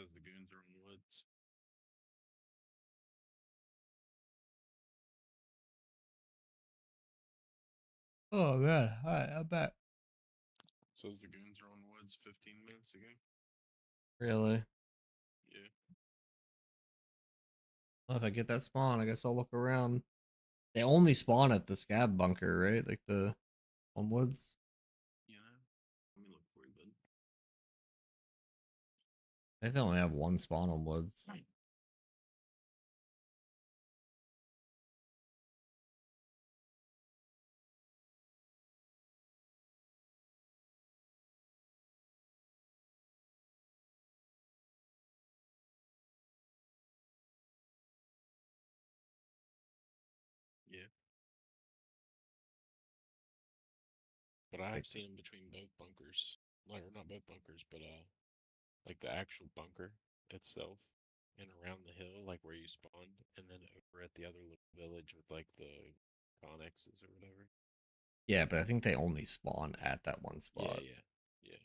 says the goons are in the woods. Oh man, alright, I'm back. It says the goons are on the woods 15 minutes ago. Really? Yeah. Well, if I get that spawn, I guess I'll look around. They only spawn at the scab bunker, right? Like the on woods. You know? Let me look for you, bud. I think they only have one spawn on woods. Yeah. But I've seen them between both bunkers. Like, or not both bunkers, but like the actual bunker itself and around the hill, like where you spawned, and then over at the other little village with like the connexes or whatever. Yeah, but I think they only spawn at that one Yeah, spot. yeah.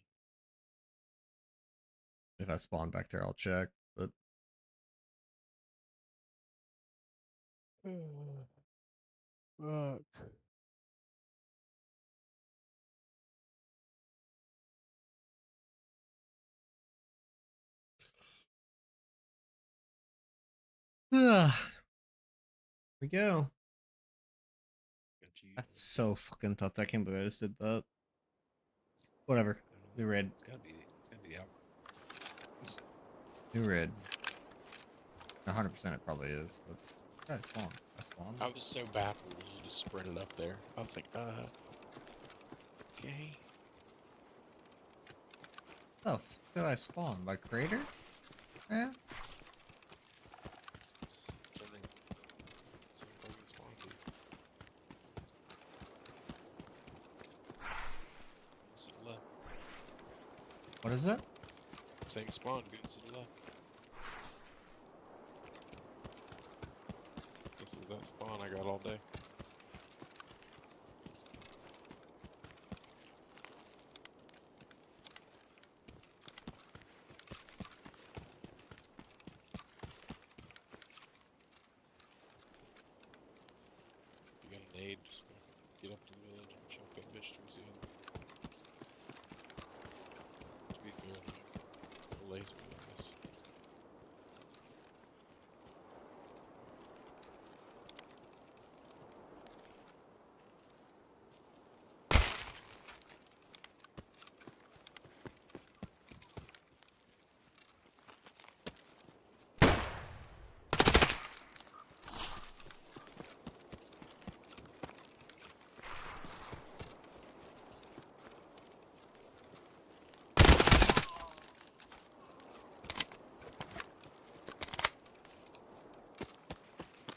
If I spawn back there, I'll check. But Fuck. here we go. Got you. That's so fucking tough. I can't believe I just did that. Whatever. New red. It's gotta be the alcohol. New red. 100% it probably is, but I spawn. I spawn. I was so baffled when you just spread it up there. I was like, okay. What the fuck did I spawn? My crater? Yeah. Same fucking spawn, dude. Goons to the left. What is it? Same spawn, goons to the left. This is that spawn I got all day. You got a nade, just fucking get up to the village and chunk that bitch towards the end. To be fair, no laser on this.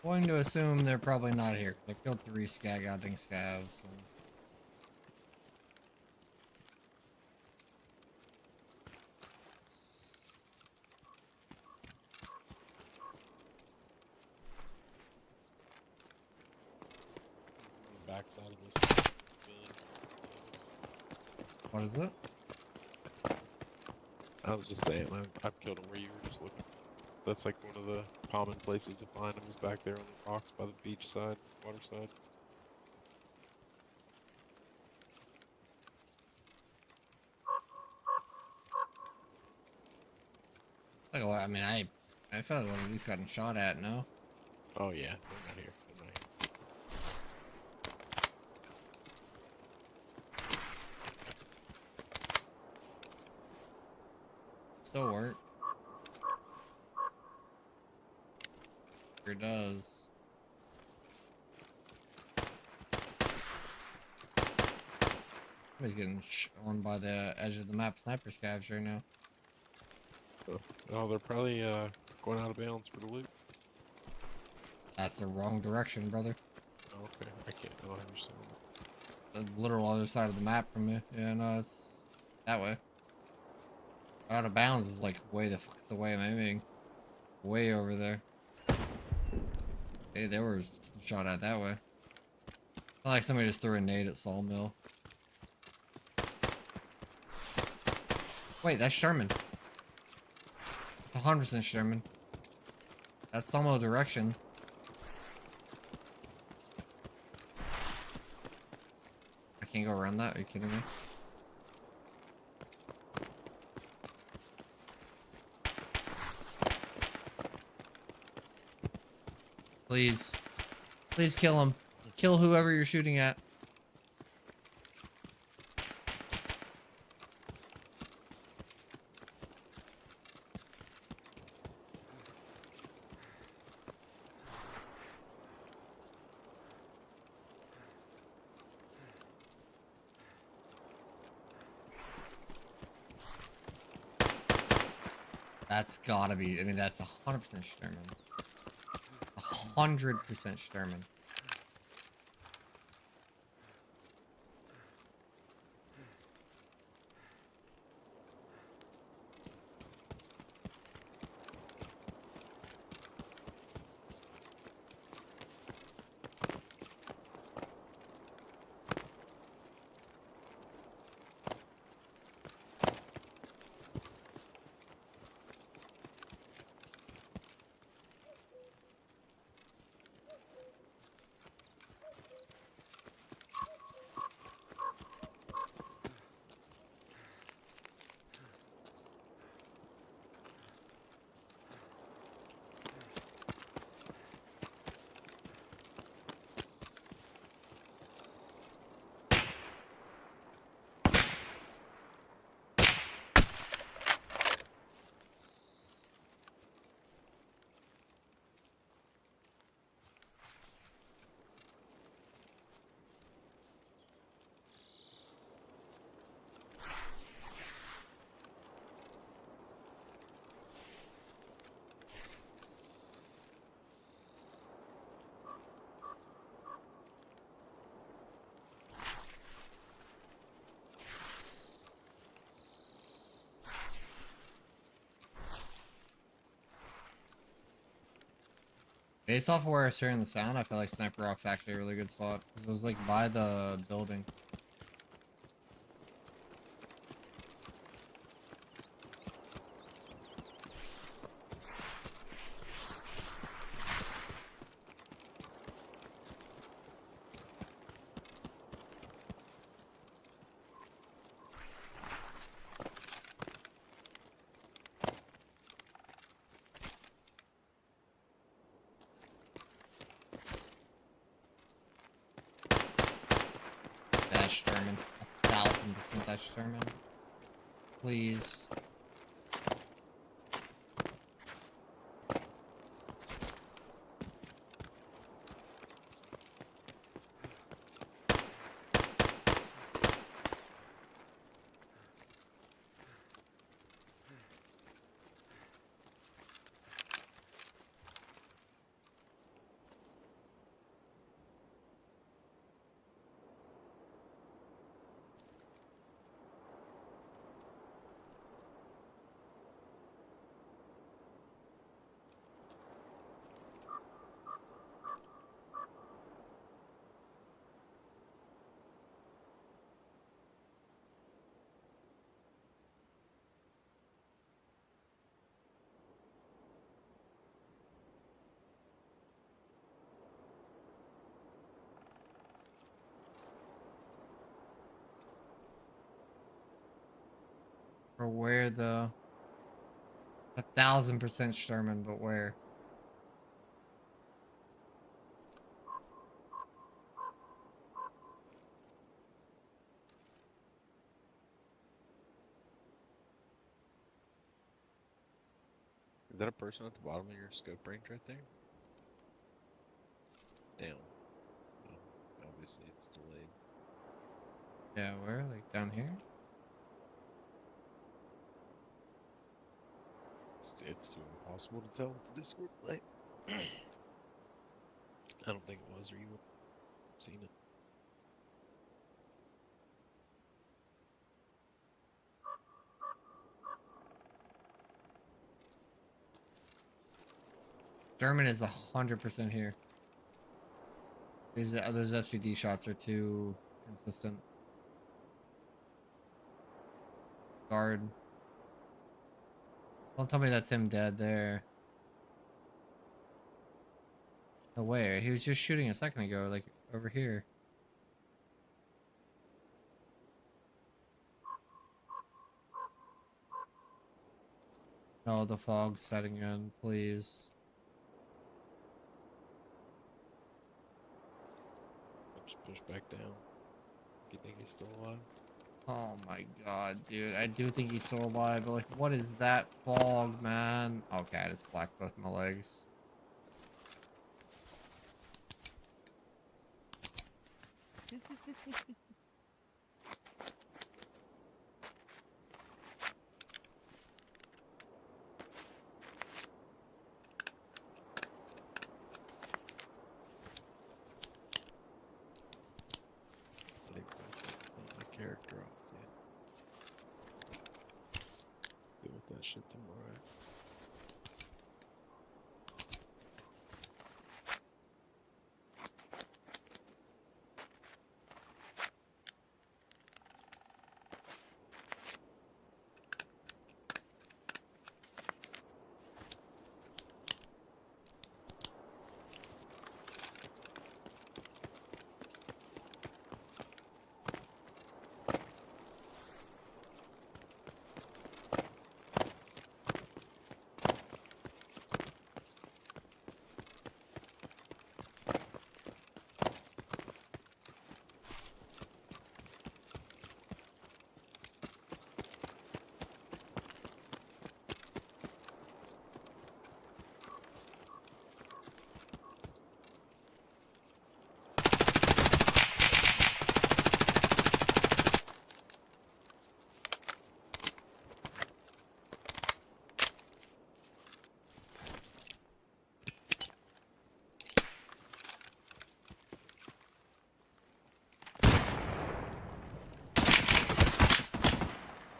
Going to assume they're probably not here. I killed 3 goddamn scavs. And... On the backside of this village. What is it? I was just saying, I've killed him where you were just looking. That's like one of the common places to find him is back there on the rocks by the beach side, water side. Like, what? I mean, I felt like one of these gotten shot at, no? Oh yeah, they're not here. They're not here. Still work. Sure does. Somebody's getting on by the edge of the map sniper scavs right now. Oh, they're probably going out of bounds for the loot. That's the wrong direction, brother. Oh, okay, I can't. I don't understand. The literal other side of the map from me. Yeah, no, it's that way. Out of bounds is like way the way I'm aiming. Way over there. Hey, they were shot at that way. Not like somebody just threw a nade at Sawmill. Wait, that's Sherman. It's a 100% Sherman. That's some direction. I can't go around that. Are you kidding me? Please. Please kill him. Kill whoever you're shooting at. That's gotta be, I mean, that's 100% Sherman. 100% Sherman. Based off of where I was hearing the sound, I feel like Sniper Rock's actually a really good spot. It was like by the building. That's Sherman. 1000% that's Sherman. Please. Or where the 1000% Sherman, but where? Is that a person at the bottom of your scope range right there? Down. Oh, obviously it's delayed. Yeah, where? Like down here? It's too impossible to tell with the Discord delay. I don't think it was, or you would have seen it. Sherman is 100% here. These those SVD shots are too consistent. Guard. Don't tell me that's him dead there. No way. He was just shooting a second ago, like over here. No, the fog's setting in, please. Just push back down. You think he's still alive? Oh my god, dude. I do think he's still alive, but like, what is that fog, man? Okay, I just blacked both my legs. Like, clean my character off, dude. Deal with that shit tomorrow.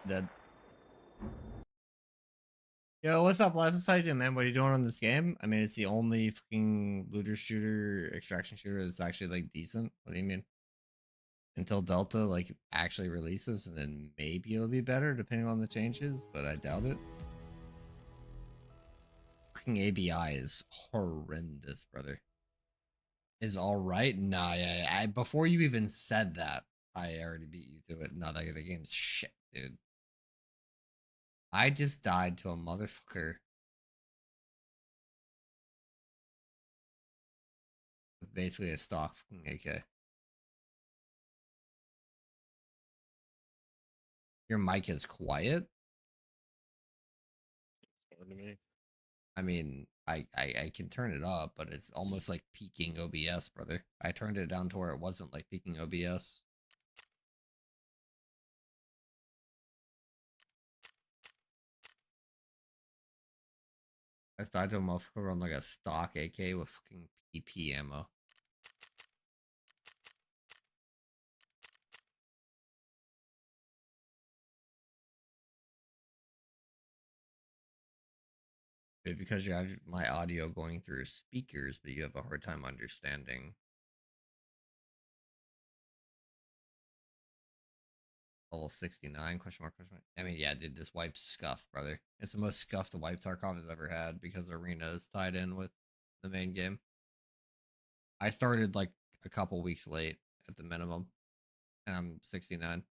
Dead. Yo, what's up, Life? What's how you doing, man? What are you doing on this game? I mean, it's the only fucking looter shooter, extraction shooter that's actually like decent. What do you mean? Until Delta like actually releases, and then maybe it'll be better depending on the changes, but I doubt it. Fucking ABI is horrendous, brother. Is all right. Nah, yeah, yeah. Before you even said that, I already beat you to it. No, the game's shit, dude. I just died to a motherfucker with basically a stock fucking AK. Your mic is quiet. Fine to me. I mean, I can turn it up, but it's almost like peaking OBS, brother. I turned it down to where it wasn't like peaking OBS. I died to a motherfucker on like a stock AK with fucking PP ammo. Maybe because you have my audio going through speakers, but you have a hard time understanding. Level 69, question mark, question mark. I mean, yeah, dude, this wipe's scuffed, brother. It's the most scuffed wipe Tarkov has ever had because Arena is tied in with the main game. I started like a couple weeks late at the minimum, and I'm 69.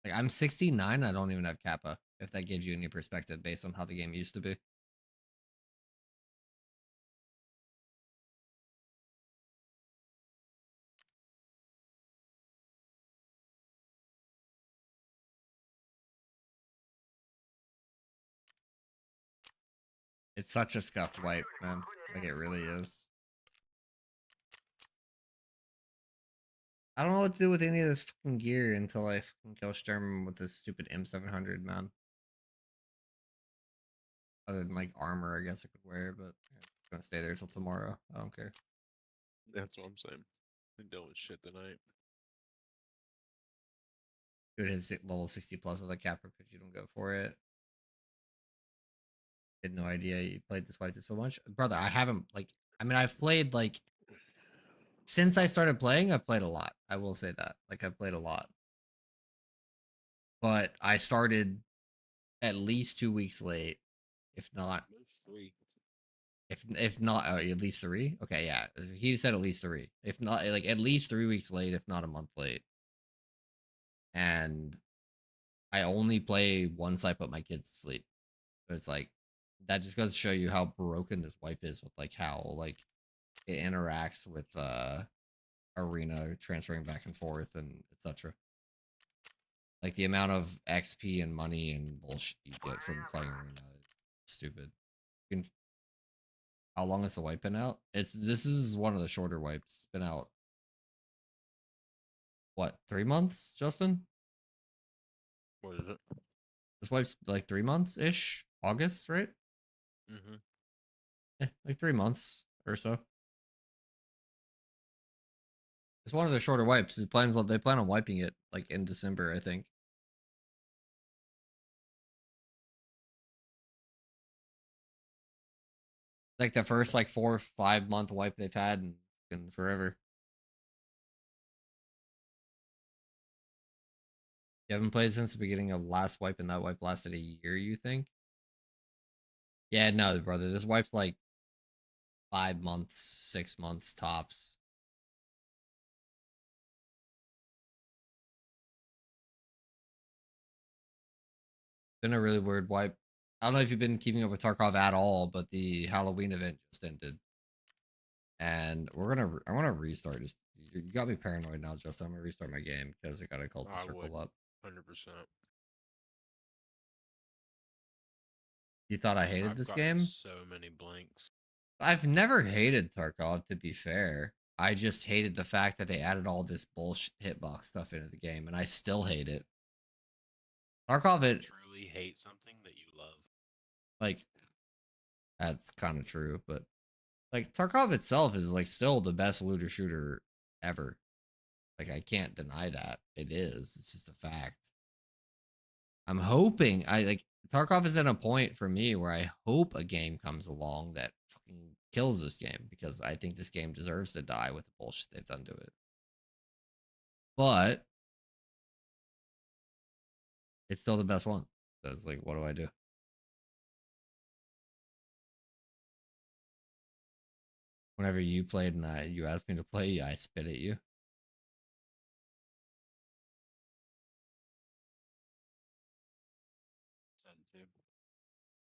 Like, I'm 69, I don't even have Kappa, if that gives you any perspective based on how the game used to be. It's such a scuffed wipe, man. Like, it really is. I don't know what to do with any of this fucking gear until I fucking kill Sturm with this stupid M700, man. Other than like armor, I guess I could wear, but yeah, it's gonna stay there till tomorrow. I don't care. That's what I'm saying. Been dealing with shit tonight. Dude his level 60 plus with a capper because you don't go for it. Had no idea you played this fight so much, brother. I haven't like I mean, I've played like since I started playing, I've played a lot. I will say that. Like I've played a lot. But I started at least 2 weeks late, if not Move 3. if not at least 3. Okay, yeah. He said at least 3. If not like at least 3 weeks late, if not a month late. And I only play once I put my kids to sleep. So it's like that just goes to show you how broken this wipe is with like how like it interacts with arena transferring back and forth and etc. Like the amount of XP and money and bullshit you get from playing arena is stupid. You can, how long has the wipe been out? This is one of the shorter wipes. It's been out what 3 months, Justin? What is it? This wipe's like 3 months ish. August, right? Mm-hmm. Yeah, like 3 months or so. It's one of the shorter wipes. They plan on wiping it like in December, I think. Like the first like 4 or 5 month wipe they've had in forever. You haven't played since the beginning of last wipe, and that wipe lasted a year, you think? Yeah, no, brother. This wipe's like 5 months, 6 months tops. Been a really weird wipe. I don't know if you've been keeping up with Tarkov at all, but the Halloween event just ended. And I'm gonna restart. Just you got me paranoid now, Justin. I'm gonna restart my game because I got a cult to I circle wouldn't. up. 100%. You thought I hated I've this gotten game? so many blanks. I've never hated Tarkov, to be fair. I just hated the fact that they added all this bullshit hitbox stuff into the game, and I still hate it. Tarkov, You it truly hate something that you love. like that's kind of true, but like Tarkov itself is like still the best looter shooter ever. Like I can't deny that it is. It's just a fact. I'm hoping I like Tarkov is at a point for me where I hope a game comes along that fucking kills this game because I think this game deserves to die with the bullshit they've done to it. But it's still the best one. So it's like, what do I do? Whenever you played and you asked me to play, I spit at you. Said too.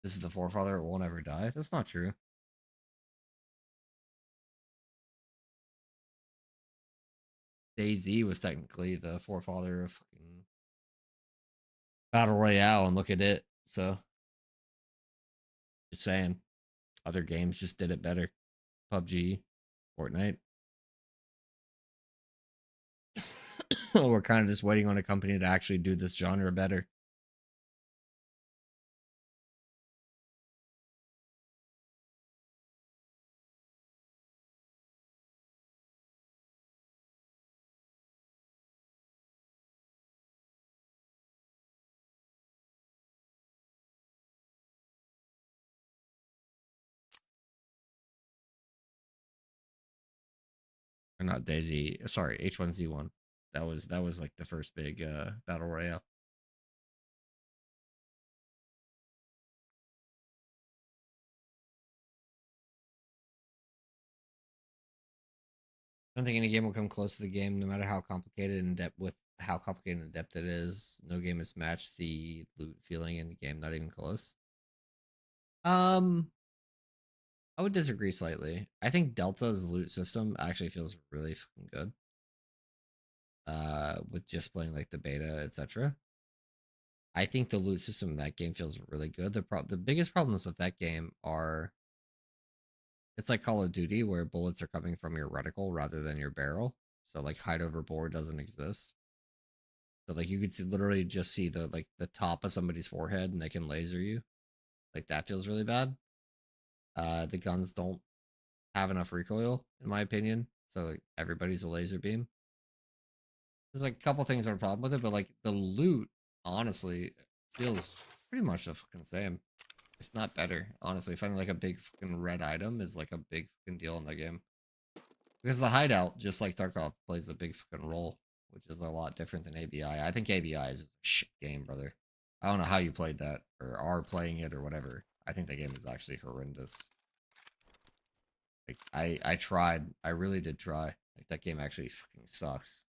This is the forefather. It won't ever die. That's not true. DayZ was technically the forefather of fucking Battle Royale, and look at it. So, just saying, other games just did it better. PUBG, Fortnite. We're kind of just waiting on a company to actually do this genre better. Or not Daisy. Sorry, H1Z1. That was like the first big battle royale. I don't think any game will come close to the game, no matter how complicated and depth with how complicated and depth it is. No game has matched the loot feeling in the game, not even close. Um, I would disagree slightly. I think Delta's loot system actually feels really fucking good. With just playing like the beta, etc. I think the loot system in that game feels really good. The biggest problems with that game are it's like Call of Duty where bullets are coming from your reticle rather than your barrel. So like hide over board doesn't exist. So like you could see, literally just see the top of somebody's forehead and they can laser you. Like that feels really bad. The guns don't have enough recoil in my opinion. So like everybody's a laser beam. There's like a couple things that are a problem with it, but like the loot honestly feels pretty much the fucking same. It's not better. Honestly, finding like a big fucking red item is like a big fucking deal in the game. Because the hideout, just like Tarkov, plays a big fucking role, which is a lot different than ABI. I think ABI is a shit game, brother. I don't know how you played that or are playing it or whatever. I think the game is actually horrendous. Like I tried. I really did try. Like that game actually fucking sucks.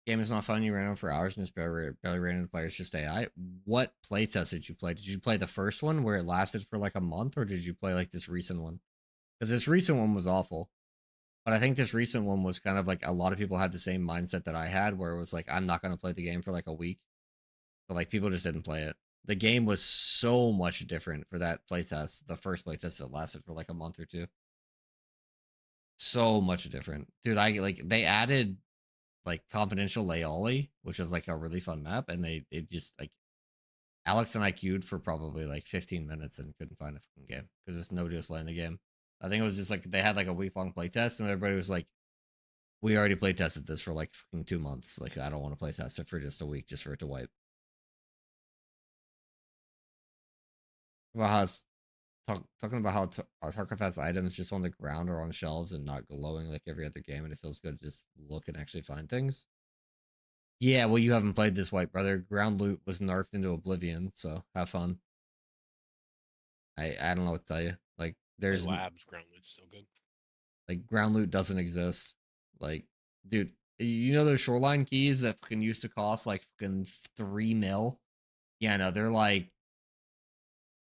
Game is not fun. You ran on for hours and it's barely ran into players, just AI. What playtest did you play? Did you play the first one where it lasted for like a month, or did you play like this recent one? Because this recent one was awful. But I think this recent one was kind of like a lot of people had the same mindset that I had, where it was like, I'm not going to play the game for like a week. But like people just didn't play it. The game was so much different for that playtest. The first playtest that lasted for like a month or two. So much different. Dude, I like they added like confidential Laoli, which is like a really fun map, and it just like Alex and I queued for probably like 15 minutes and couldn't find a fucking game because just nobody was playing the game. I think it was just like they had like a week long playtest and everybody was like, we already play tested this for like fucking 2 months. Like I don't want to play test it for just a week just for it to wipe. About how talking about how Tarkov has items just on the ground or on shelves and not glowing like every other game, and it feels good to just look and actually find things. Yeah, well, you haven't played this, white brother. Ground loot was nerfed into oblivion, so have fun. I don't know what to tell you. Like Play there's labs, ground loot's still good. like ground loot doesn't exist. Like, dude, you know those shoreline keys that fucking used to cost like fucking 3 mil? Yeah, no, they're like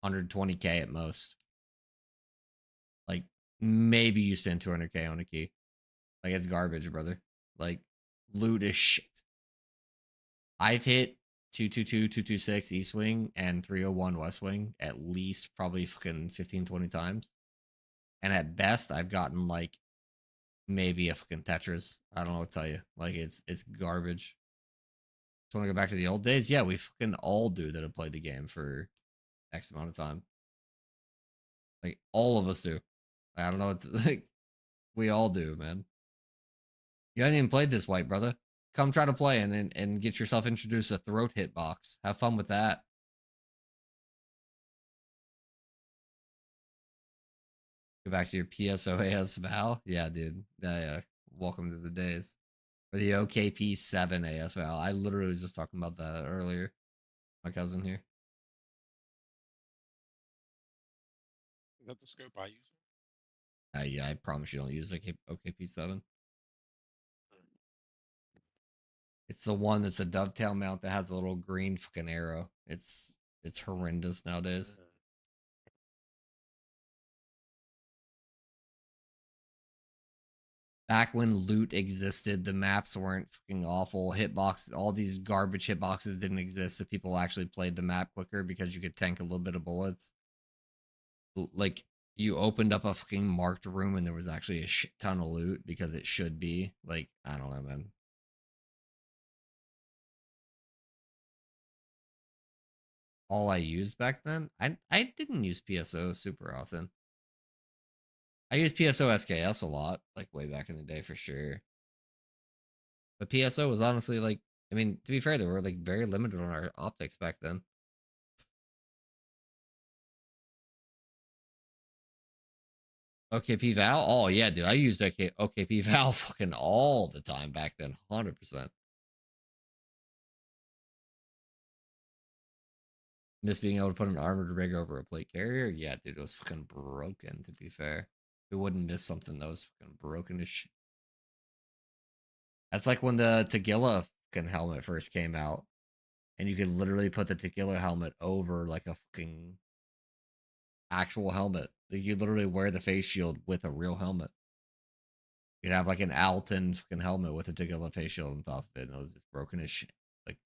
120K at most. Like maybe you spend 200K on a key. Like it's garbage, brother. Like loot is shit. I've hit 222, 226 East Wing and 301 West Wing at least probably fucking 15, 20 times. And at best, I've gotten like maybe a fucking Tetris. I don't know what to tell you. Like it's garbage. So want to go back to the old days? Yeah, we fucking all do that have played the game for X amount of time. Like all of us do. I don't know what to, like we all do, man. You haven't even played this, white brother. Come try to play and get yourself introduced to throat hitbox. Have fun with that. Go back to your PSOAS Val. Yeah, dude. Yeah. Welcome to the days. Or the OKP7 AS Val. I literally was just talking about that earlier. My cousin here. Is that the scope I use? Yeah, I promise you don't use OKP7. It's the one that's a dovetail mount that has a little green fucking arrow. It's horrendous nowadays. Back when loot existed, the maps weren't fucking awful. Hitbox, all these garbage hitboxes didn't exist. So people actually played the map quicker because you could tank a little bit of bullets. Like you opened up a fucking marked room and there was actually a shit ton of loot because it should be. Like I don't know, man. All I used back then, I didn't use PSO super often. I used PSO SKS a lot, like way back in the day for sure. But PSO was honestly like, I mean, to be fair, they were like very limited on our optics back then. OKP Val? Oh yeah, dude. I used OKP Val fucking all the time back then. 100%. Miss being able to put an armored rig over a plate carrier? Yeah, dude, it was fucking broken, to be fair. We wouldn't miss something that was fucking broken as shit. That's like when the Tagilla fucking helmet first came out. And you could literally put the Tagilla helmet over like a fucking actual helmet. Like you literally wear the face shield with a real helmet. You'd have like an Alton fucking helmet with a Tagilla face shield on top of it, and it was just broken as shit. Like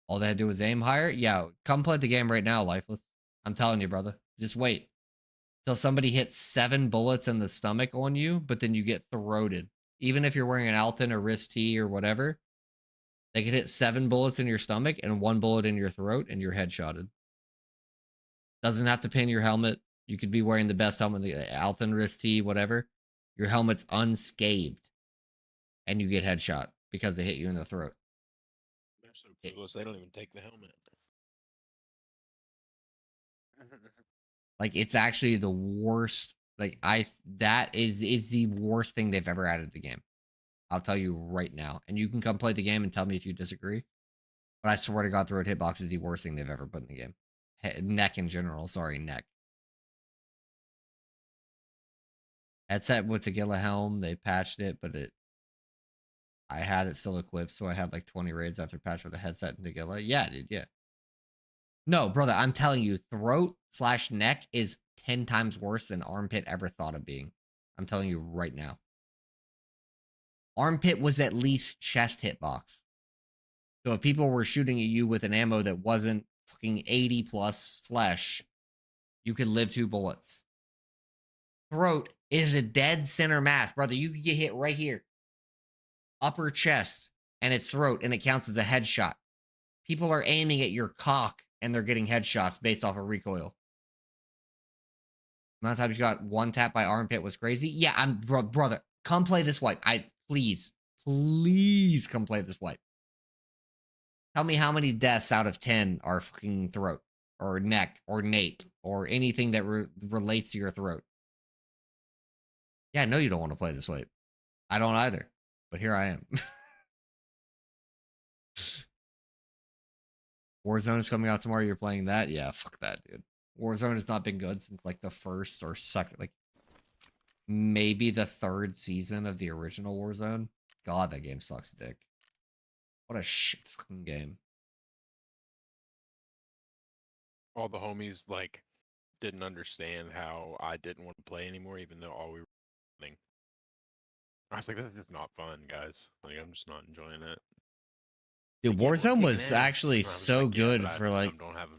all they had to do was aim higher. Yeah, come play the game right now, Lifeless. I'm telling you, brother. Just wait till somebody hits 7 bullets in the stomach on you, but then you get throated. Even if you're wearing an Alton or wrist T or whatever, they could hit 7 bullets in your stomach and 1 bullet in your throat, and you're headshotted. Doesn't have to pin your helmet. You could be wearing the best helmet, the Althonris T, whatever. Your helmet's unscathed, and you get headshot because they hit you in the throat. They're so clueless. They don't even take the helmet. Like, it's actually the worst. Like, that is the worst thing they've ever added to the game. I'll tell you right now. And you can come play the game and tell me if you disagree. But I swear to God, throat hitbox is the worst thing they've ever put in the game. Neck in general. Sorry, neck. Headset with Tagilla helm. They patched it, but I had it still equipped, so I had like 20 raids after patch with the headset and Tagilla. Yeah, dude, yeah. No, brother, I'm telling you, throat/neck is 10 times worse than armpit ever thought of being. I'm telling you right now. Armpit was at least chest hitbox. So if people were shooting at you with an ammo that wasn't fucking 80 plus flesh, you could live 2 bullets. Throat is a dead center mass, brother. You could get hit right here. Upper chest, and it's throat, and it counts as a headshot. People are aiming at your cock, and they're getting headshots based off of recoil. The amount of times you got one tap by armpit was crazy. Yeah, brother, come play this wipe. Please come play this wipe. Tell me how many deaths out of 10 are fucking throat or neck or nape or anything that relates to your throat. Yeah, I know you don't want to play this wipe. I don't either, but here I am. Warzone is coming out tomorrow. You're playing that? Yeah, fuck that, dude. Warzone has not been good since like the first or second, like maybe the 3rd season of the original Warzone. God, that game sucks dick. What a shit fucking game. All the homies like didn't understand how I didn't want to play anymore, even though all we were playing. I was like, this is just not fun, guys. Like, I'm just not enjoying it. Dude, Like, yeah, we're Warzone kicking was ass. actually And I was so like, yeah, good but I for like. don't have.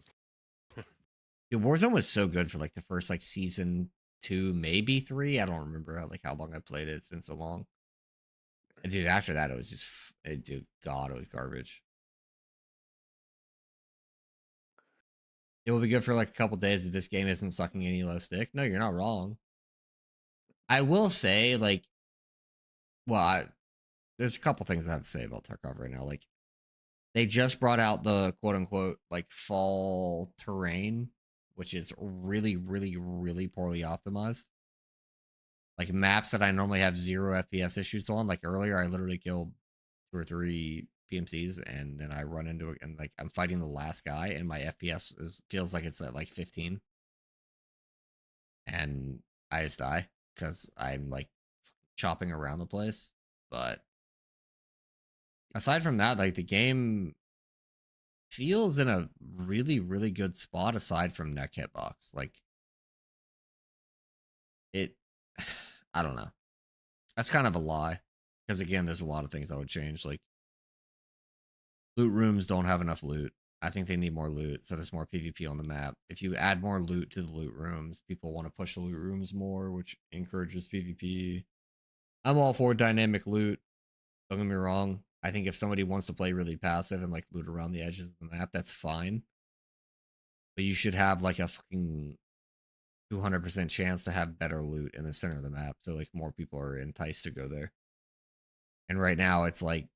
Dude, Warzone was so good for like the first like season 2, maybe 3. I don't remember how long I played it. It's been so long. And dude, after that, it was just, dude, God, it was garbage. It will be good for like a couple days if this game isn't sucking any less dick. No, you're not wrong. I will say, like, well, there's a couple things I have to say about Tarkov right now. Like, they just brought out the quote unquote like fall terrain, which is really, really, really poorly optimized. Like maps that I normally have 0 FPS issues on. Like earlier, I literally killed 2 or 3 PMCs, and then I run into it, and like I'm fighting the last guy, and my FPS feels like it's at like 15, and I just die because I'm like chopping around the place. But aside from that, like the game feels in a really, really good spot aside from neck hitbox. Like it, I don't know. That's kind of a lie because again, there's a lot of things I would change. Like loot rooms don't have enough loot. I think they need more loot, so there's more PvP on the map. If you add more loot to the loot rooms, people want to push the loot rooms more, which encourages PvP. I'm all for dynamic loot. Don't get me wrong. I think if somebody wants to play really passive and like loot around the edges of the map, that's fine. But you should have like a fucking 200% chance to have better loot in the center of the map, so like more people are enticed to go there. And right now it's like,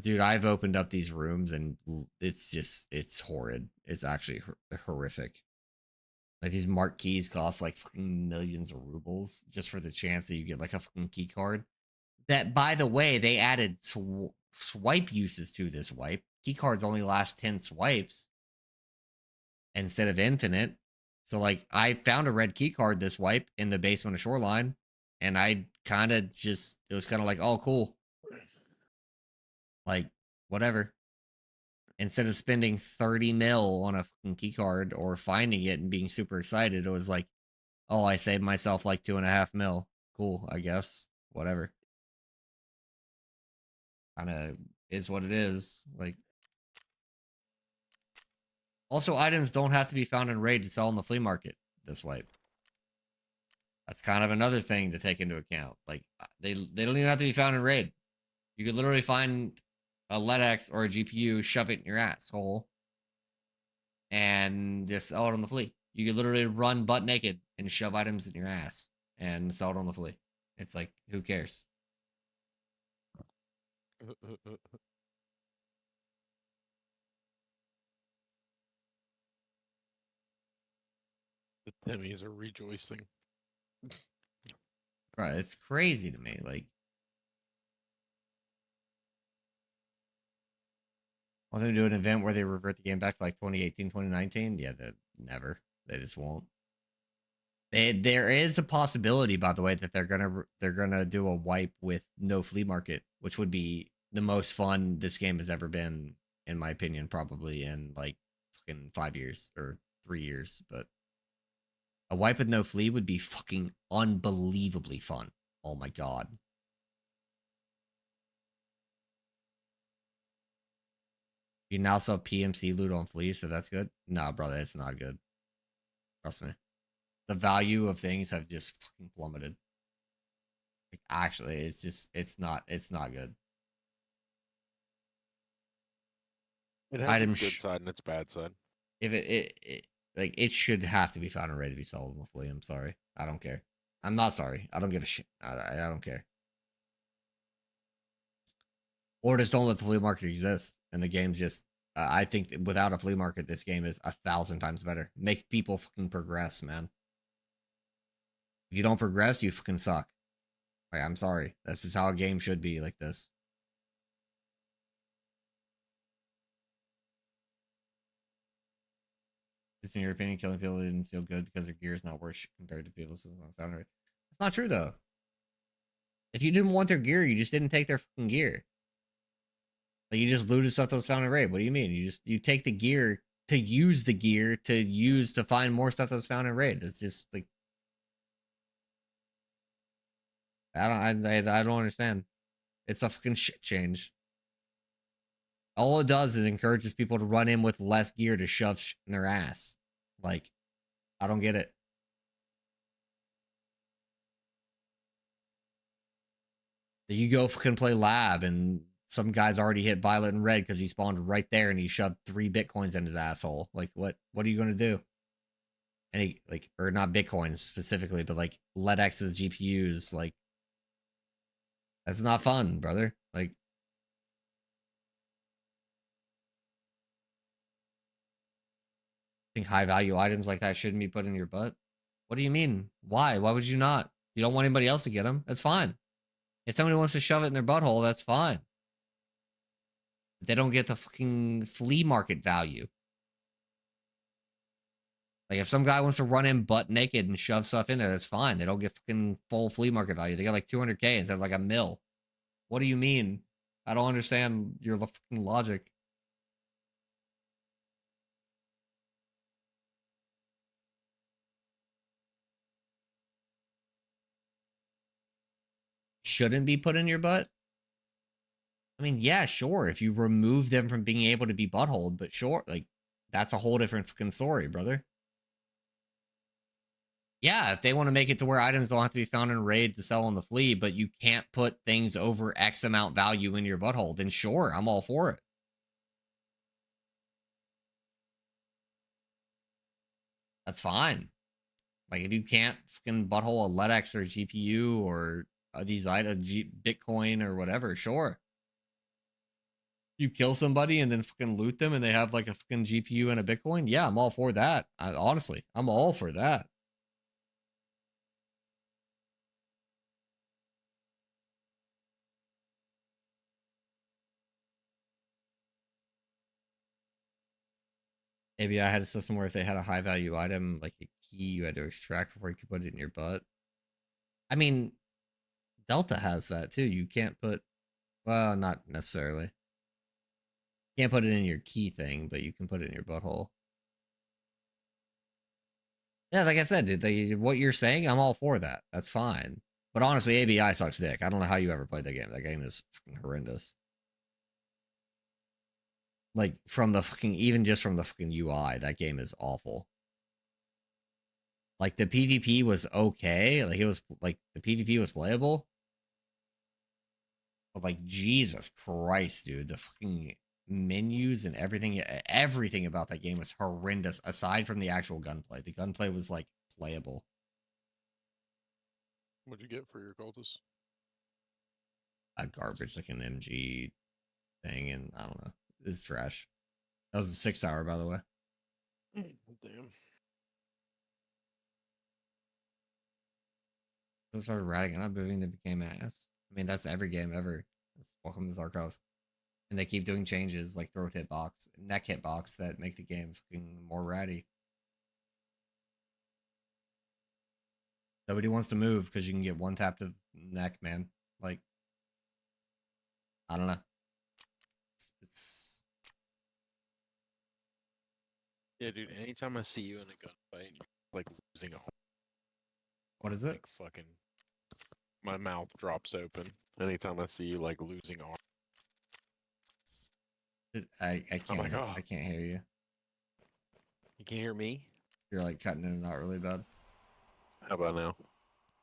dude, I've opened up these rooms and it's horrid. It's actually horrific. Like these marquees cost like fucking millions of rubles just for the chance that you get like a fucking key card. That, by the way, they added swipe uses to this wipe. Key cards only last 10 swipes instead of infinite. So like I found a red key card this wipe in the basement of Shoreline, and I kind of just, it was kind of like, oh cool, like whatever. Instead of spending 30 mil on a fucking key card or finding it and being super excited, it was like, oh, I saved myself like 2.5 mil. Cool, I guess. Whatever. Kind of is what it is. Like, also, items don't have to be found in raid to sell in the flea market this way. That's kind of another thing to take into account. Like, they don't even have to be found in raid. You could literally find a LEDX or a GPU, shove it in your asshole, and just sell it on the flea. You could literally run butt naked and shove items in your ass and sell it on the flea. It's like, who cares? The Timmys are rejoicing. Bro, it's crazy to me. Like, want them to do an event where they revert the game back to like 2018, 2019? Yeah, that never. They just won't. There is a possibility, by the way, that they're gonna do a wipe with no flea market, which would be the most fun this game has ever been, in my opinion, probably in like fucking 5 years or 3 years. But a wipe with no flea would be fucking unbelievably fun. Oh my god. You now sell PMC loot on flea, so that's good. Nah, brother, it's not good. Trust me. The value of things have just fucking plummeted. Like, actually, it's not good. It has Item its good side and its bad side. If it like it should have to be found and ready to be sold on the flea. I'm sorry. I don't care. I'm not sorry. I don't give a shit. I don't care. Or just don't let the flea market exist. And the game's just I think that without a flea market, this game is 1,000 times better. Make people fucking progress, man. If you don't progress, you fucking suck. Like, I'm sorry. That's just how a game should be like this. Just in your opinion, killing people didn't feel good because their gear is not worth shit compared to people's found it. It's not true though. If you didn't want their gear, you just didn't take their fucking gear. Like, you just looted stuff that was found in raid. What do you mean? You take the gear to use to find more stuff that's found in raid. It's just like I don't understand. It's a fucking shit change. All it does is encourages people to run in with less gear to shove shit in their ass. Like, I don't get it. You go fucking play lab and some guy's already hit violet and red because he spawned right there and he shoved 3 bitcoins in his asshole. Like, what are you gonna do? And he, like, or not bitcoins specifically, but like LEDX's GPUs, like, that's not fun, brother. Like, think high value items like that shouldn't be put in your butt. What do you mean? Why would you not? You don't want anybody else to get them. That's fine. If somebody wants to shove it in their butthole, that's fine. But they don't get the fucking flea market value. Like, if some guy wants to run in butt naked and shove stuff in there, that's fine. They don't get fucking full flea market value. They get like 200K instead of like a mil. What do you mean? I don't understand your fucking logic. Shouldn't be put in your butt? I mean, yeah, sure. If you remove them from being able to be buttholed, but sure, like, that's a whole different fucking story, brother. Yeah, if they want to make it to where items don't have to be found in raid to sell on the flea, but you can't put things over X amount value in your butthole, then sure, I'm all for it. That's fine. Like, if you can't fucking butthole a LEDX or GPU or these items, Bitcoin or whatever, sure. You kill somebody and then fucking loot them and they have like a fucking GPU and a Bitcoin. Yeah, I'm all for that. Honestly, I'm all for that. Maybe I had a system where if they had a high value item, like a key you had to extract before you could put it in your butt. I mean, Delta has that too. You can't put, well, not necessarily. You can't put it in your key thing, but you can put it in your butthole. Yeah, like I said, what you're saying, I'm all for that. That's fine. But honestly, ABI sucks dick. I don't know how you ever played that game. That game is fucking horrendous. Like, from the fucking, even just from the fucking UI, that game is awful. Like, the PvP was okay. Like, it was, like, the PvP was playable. But, like, Jesus Christ, dude. The fucking menus and everything about that game was horrendous aside from the actual gunplay. The gunplay was like playable. What'd you get for your cultists? A garbage like an MG thing, and I don't know. It's trash. That was a 6-hour, by the way. Damn. They started ratting and not moving, they became ass. I mean, that's every game ever. That's welcome to Tarkov. And they keep doing changes like throat hitbox, neck hitbox that make the game fucking more ratty. Nobody wants to move because you can get one tap to the neck, man. Like, I don't know. It's Yeah, dude. Anytime I see you in a gunfight, like losing a whole, what is it? like fucking, my mouth drops open. Anytime I see you like losing arm, I I'm can't like, oh, I can't hear you. you can hear me? You're like cutting in and out really bad. How about now?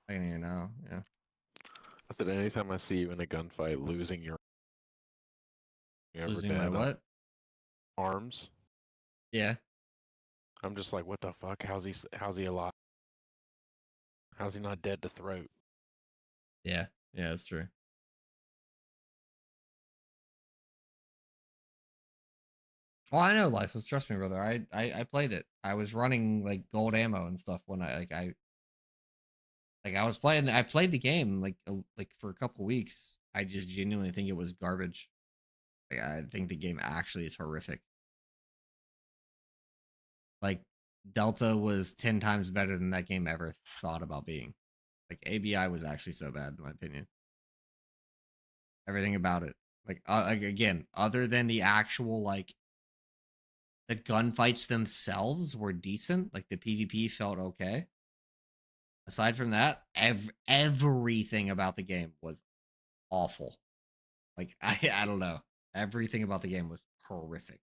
I can hear you now. Yeah. I said anytime I see you in a gunfight, losing your ever Losing my dead what? arms, Yeah. I'm just like, what the fuck? How's he alive? How's he not dead to throat? Yeah. Yeah, that's true. Oh, I know Lifeless. Trust me, brother. I played it. I was running like gold ammo and stuff when I was playing. I played the game like for a couple weeks. I just genuinely think it was garbage. Like, I think the game actually is horrific. Like Delta was 10 times better than that game ever thought about being. Like ABI was actually so bad in my opinion. Everything about it. Like again, other than the actual like the gunfights themselves were decent. Like the PvP felt okay. Aside from that, everything about the game was awful. Like I don't know. Everything about the game was horrific.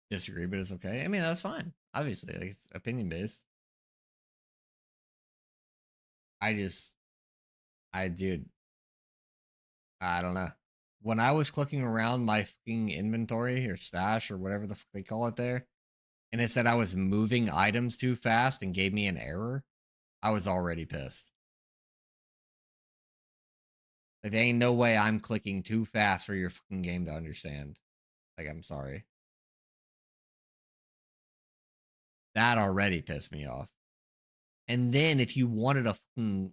Disagree, but it's okay. I mean, that's fine. Obviously, like, it's opinion based. I just, dude, I don't know. When I was clicking around my fucking inventory or stash or whatever the fuck they call it there, and it said I was moving items too fast and gave me an error, I was already pissed. Like, there ain't no way I'm clicking too fast for your fucking game to understand. Like, I'm sorry. That already pissed me off. And then if you wanted a fucking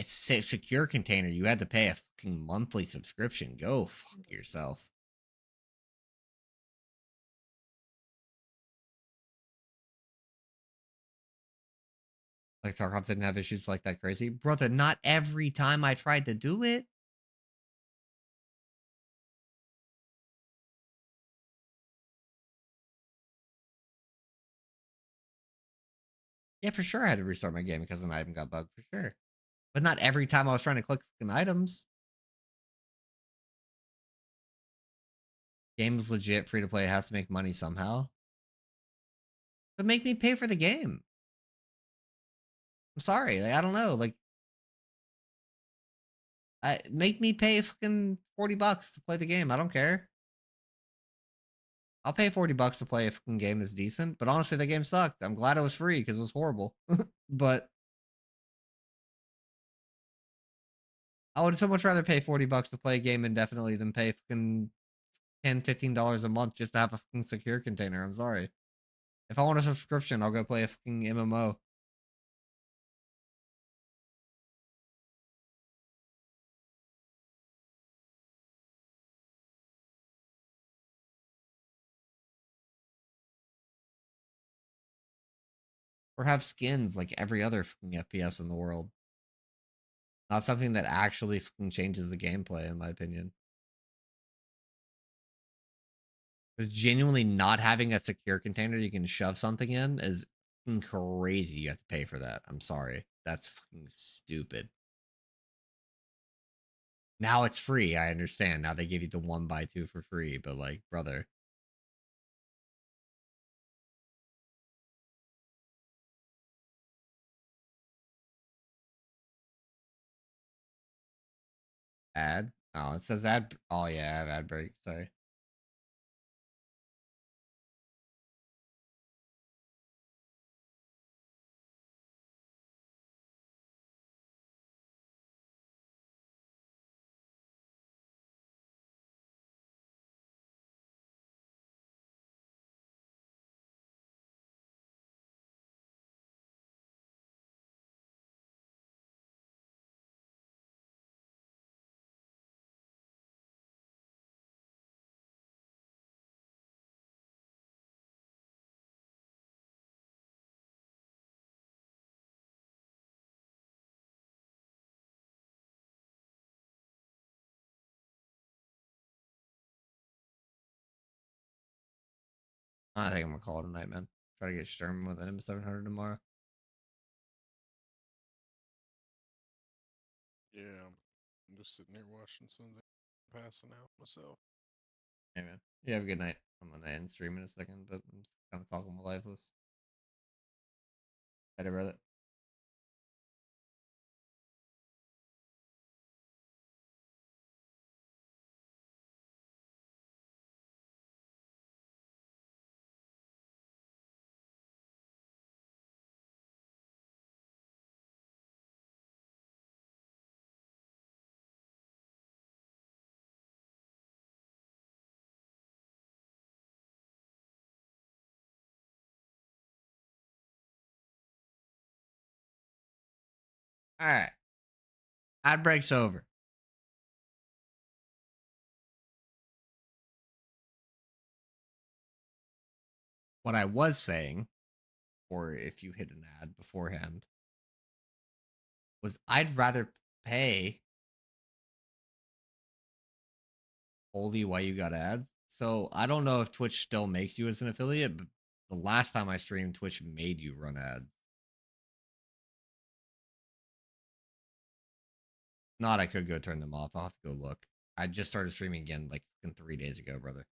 secure container, you had to pay a fucking monthly subscription. Go fuck yourself. Like Tarkov didn't have issues like that crazy. Brother, not every time I tried to do it. Yeah, for sure I had to restart my game because an item got bugged, for sure. But not every time I was trying to click fucking items. Game is legit, free to play, it has to make money somehow. But make me pay for the game. I'm sorry, like, I don't know, like make me pay fucking $40 to play the game. I don't care. I'll pay $40 to play a fucking game that's decent, but honestly, that game sucked. I'm glad it was free because it was horrible. But I would so much rather pay $40 to play a game indefinitely than pay fucking $10, $15 a month just to have a fucking secure container. I'm sorry. If I want a subscription, I'll go play a fucking MMO. Or have skins like every other fucking FPS in the world. Not something that actually fucking changes the gameplay, in my opinion. Because genuinely not having a secure container you can shove something in is fucking crazy. You have to pay for that. I'm sorry. That's fucking stupid. Now it's free. I understand. Now they give you the 1x2 for free, but like, brother. Ad? Oh, it says ad. Oh, yeah, I have ad break. Sorry. I think I'm gonna call it a night, man. Try to get Sturm with an M700 tomorrow. Yeah, I'm just sitting here watching Sunday, passing out myself. Hey, man. You have a good night. I'm gonna end stream in a second, but I'm just kind of talking with lifeless. Better, brother. All right. Ad break's over. What I was saying, or if you hit an ad beforehand, was I'd rather pay only while you got ads. So I don't know if Twitch still makes you as an affiliate, but the last time I streamed, Twitch made you run ads. Not, I could go turn them off. I'll have to go look. I just started streaming again like 3 days ago, brother.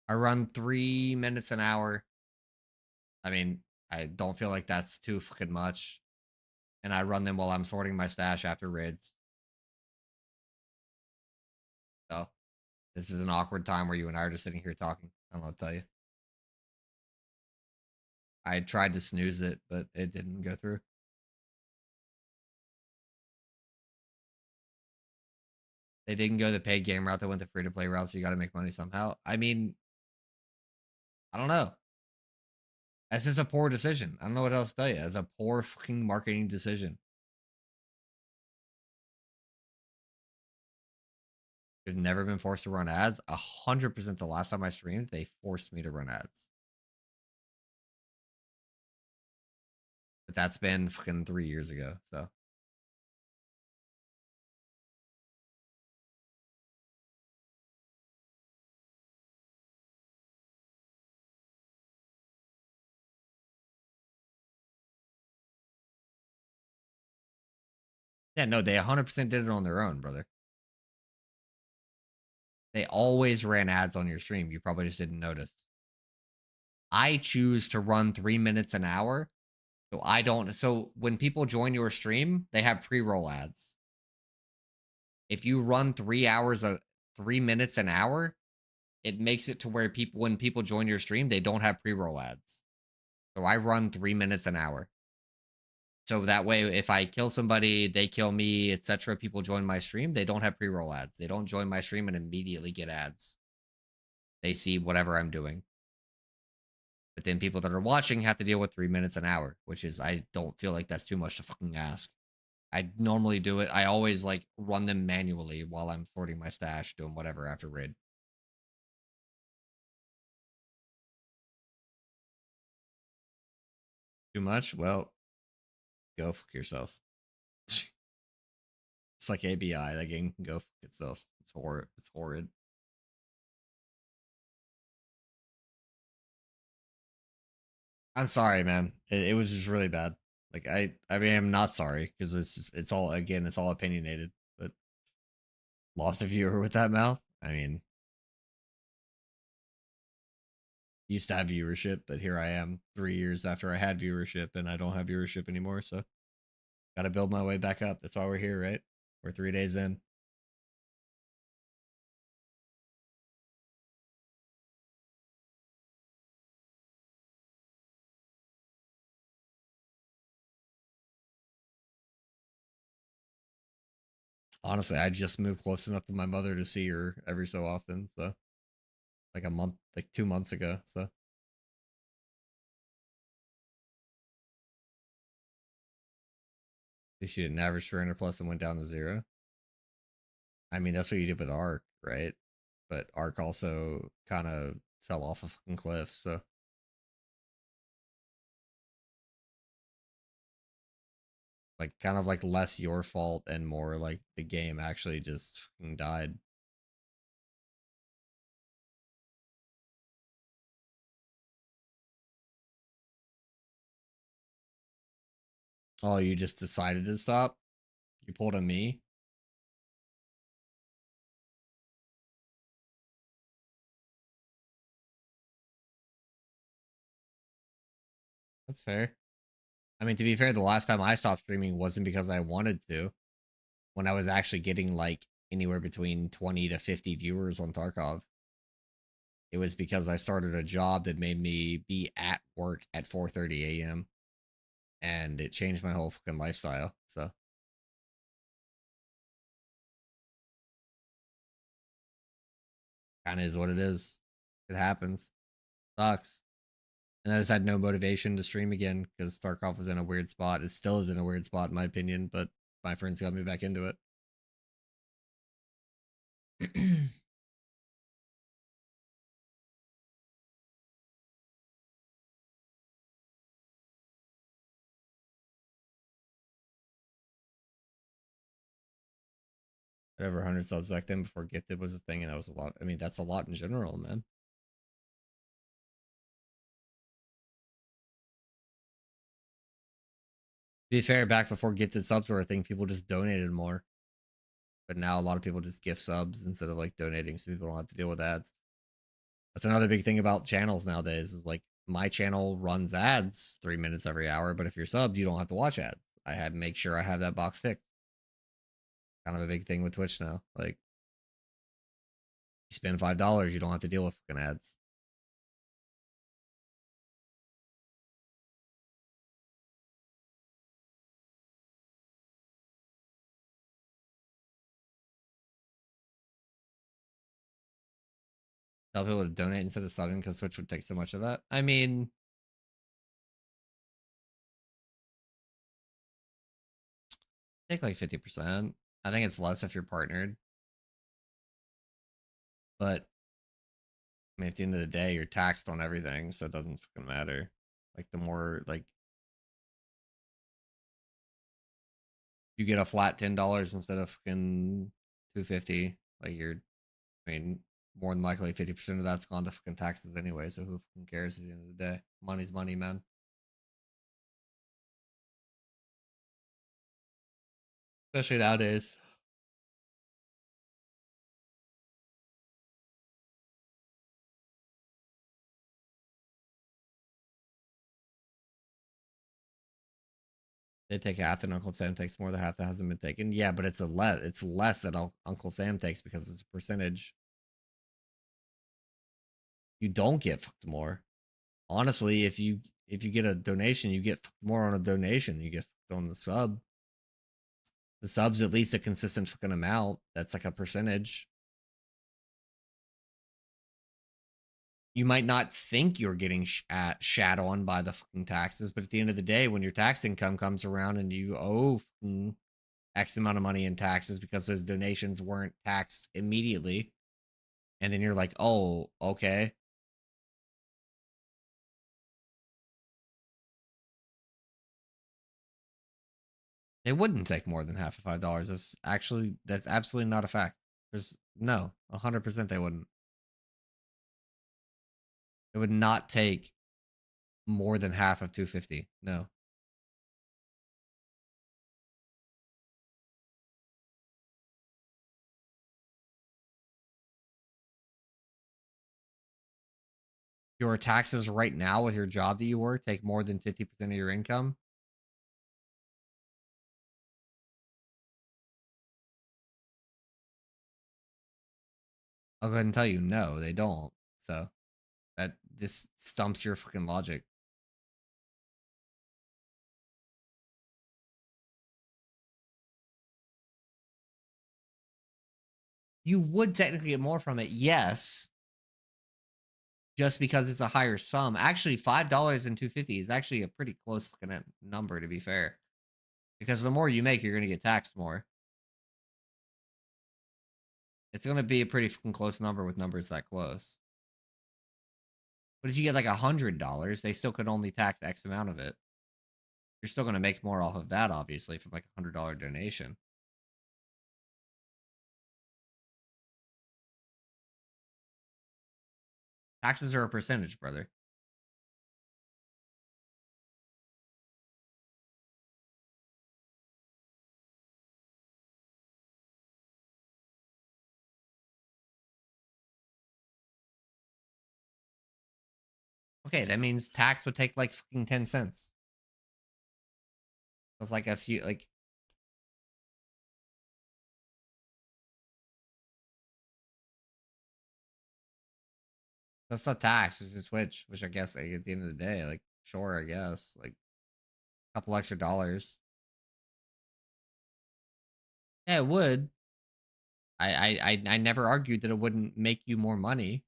I run 3 minutes an hour. I mean, I don't feel like that's too fucking much. And I run them while I'm sorting my stash after raids. So this is an awkward time where you and I are just sitting here talking. I don't know what to tell you. I tried to snooze it, but it didn't go through. They didn't go the paid game route. They went the free to play route, so you got to make money somehow. I mean, I don't know. That's just a poor decision. I don't know what else to tell you. It's a poor fucking marketing decision. You've never been forced to run ads. 100% the last time I streamed, they forced me to run ads. But that's been fucking 3 years ago. So yeah, no, they 100% did it on their own, brother. They always ran ads on your stream. You probably just didn't notice. I choose to run 3 minutes an hour. So I don't. So when people join your stream, they have pre-roll ads. If you run 3 minutes an hour, it makes it to where people, when people join your stream, they don't have pre-roll ads. So I run 3 minutes an hour. So that way, if I kill somebody, they kill me, etc., people join my stream, they don't have pre-roll ads. They don't join my stream and immediately get ads. They see whatever I'm doing. But then people that are watching have to deal with 3 minutes an hour, which is, I don't feel like that's too much to fucking ask. I normally do it. I always like run them manually while I'm sorting my stash, doing whatever after raid. Too much? Well, Go fuck yourself. It's like ABI. That game can go fuck itself. It's horrid. It's horrid. I'm sorry, man. It was just really bad. Like I mean, I'm not sorry because it's all again, it's all opinionated. But lost a viewer with that mouth. I mean, used to have viewership, but here I am 3 years after I had viewership, and I don't have viewership anymore. So, got to build my way back up. That's why we're here, right? We're 3 days in. Honestly, I just moved close enough to my mother to see her every so often. So, like a month, like 2 months ago. So, she didn't average 300 plus and went down to 0. I mean, that's what you did with Ark, right? But Ark also kind of fell off a fucking cliff. So, like, kind of like less your fault and more like the game actually just fucking died. Oh, you just decided to stop? You pulled a me? That's fair. I mean, to be fair, the last time I stopped streaming wasn't because I wanted to. When I was actually getting like anywhere between 20 to 50 viewers on Tarkov. It was because I started a job that made me be at work at 4:30 a.m. and it changed my whole fucking lifestyle. So, kind of is what it is. It happens. Sucks. And I just had no motivation to stream again because Tarkov was in a weird spot. It still is in a weird spot, in my opinion, but my friends got me back into it. Over 100 subs back then before gifted was a thing, and that was a lot. I mean, that's a lot in general, man. To be fair, back before gifted subs were a thing, people just donated more. But now a lot of people just gift subs instead of like donating, so people don't have to deal with ads. That's another big thing about channels nowadays. Is like my channel runs ads 3 minutes every hour, but if you're subbed, you don't have to watch ads. I had to make sure I have that box ticked. Kind of a big thing with Twitch now. Like, you spend $5, you don't have to deal with fucking ads. Tell people to donate instead of subbing because Twitch would take so much of that. I mean, take like 50%. I think it's less if you're partnered. But I mean, at the end of the day, you're taxed on everything, so it doesn't fucking matter. Like, the more like you get a flat $10 instead of fucking $250, like you're, I mean, more than likely 50% of that's gone to fucking taxes anyway. So who fucking cares at the end of the day? Money's money, man. Especially nowadays. They take half, and Uncle Sam takes more. The half that hasn't been taken. Yeah, but it's less that Uncle Sam takes because it's a percentage. You don't get fucked more. Honestly, if you get a donation, you get fucked more on a donation. You get fucked on the sub. The sub's at least a consistent fucking amount. That's like a percentage. You might not think you're getting shat on by the fucking taxes, but at the end of the day, when your tax income comes around and you owe X amount of money in taxes because those donations weren't taxed immediately, and then you're like, oh, okay. They wouldn't take more than half of $5. That's absolutely not a fact. There's no 100% they wouldn't. It would not take more than half of 250. No. Your taxes right now with your job that you work take more than 50% of your income. I'll go ahead and tell you, no, they don't. So that just stumps your fucking logic. You would technically get more from it, yes. Just because it's a higher sum. Actually, $5 and 250 is actually a pretty close fucking number, to be fair. Because the more you make, you're gonna get taxed more. It's gonna be a pretty fucking close number with numbers that close. But if you get like $100, they still could only tax X amount of it. You're still gonna make more off of that, obviously, from like a $100 donation. Taxes are a percentage, brother. Okay, that means tax would take like fucking 10 cents. That's like a few, like. That's not tax, it's a switch, which I guess like, at the end of the day, like, sure, I guess. Like, a couple extra dollars. Yeah, it would. I never argued that it wouldn't make you more money.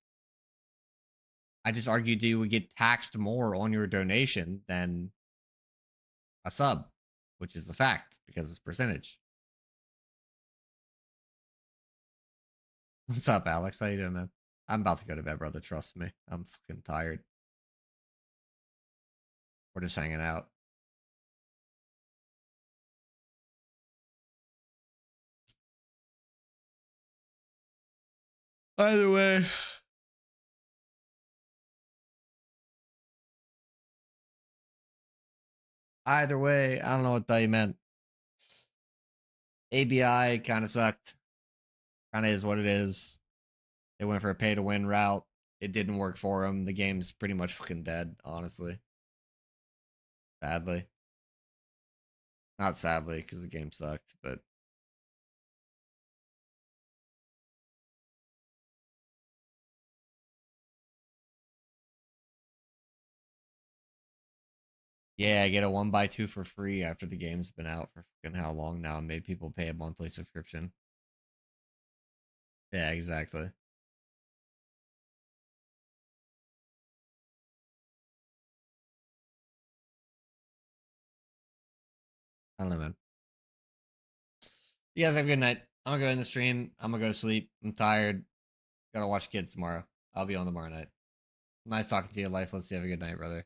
I just argued that you would get taxed more on your donation than a sub, which is a fact because it's percentage. What's up, Alex? How you doing, man? I'm about to go to bed, brother. Trust me. I'm fucking tired. We're just hanging out. Either way. Either way, I don't know what they meant. ABI kind of sucked. Kind of is what it is. They went for a pay to win route. It didn't work for them. The game's pretty much fucking dead, honestly. Sadly. Not sadly, because the game sucked, but. Yeah, I get a 1x2 for free after the game's been out for fucking how long now and made people pay a monthly subscription. Yeah, exactly. I don't know, man. You guys have a good night. I'm gonna go in the stream. I'm gonna go to sleep. I'm tired. Gotta watch kids tomorrow. I'll be on tomorrow night. Nice talking to you, Lifeless. You have a good night, brother.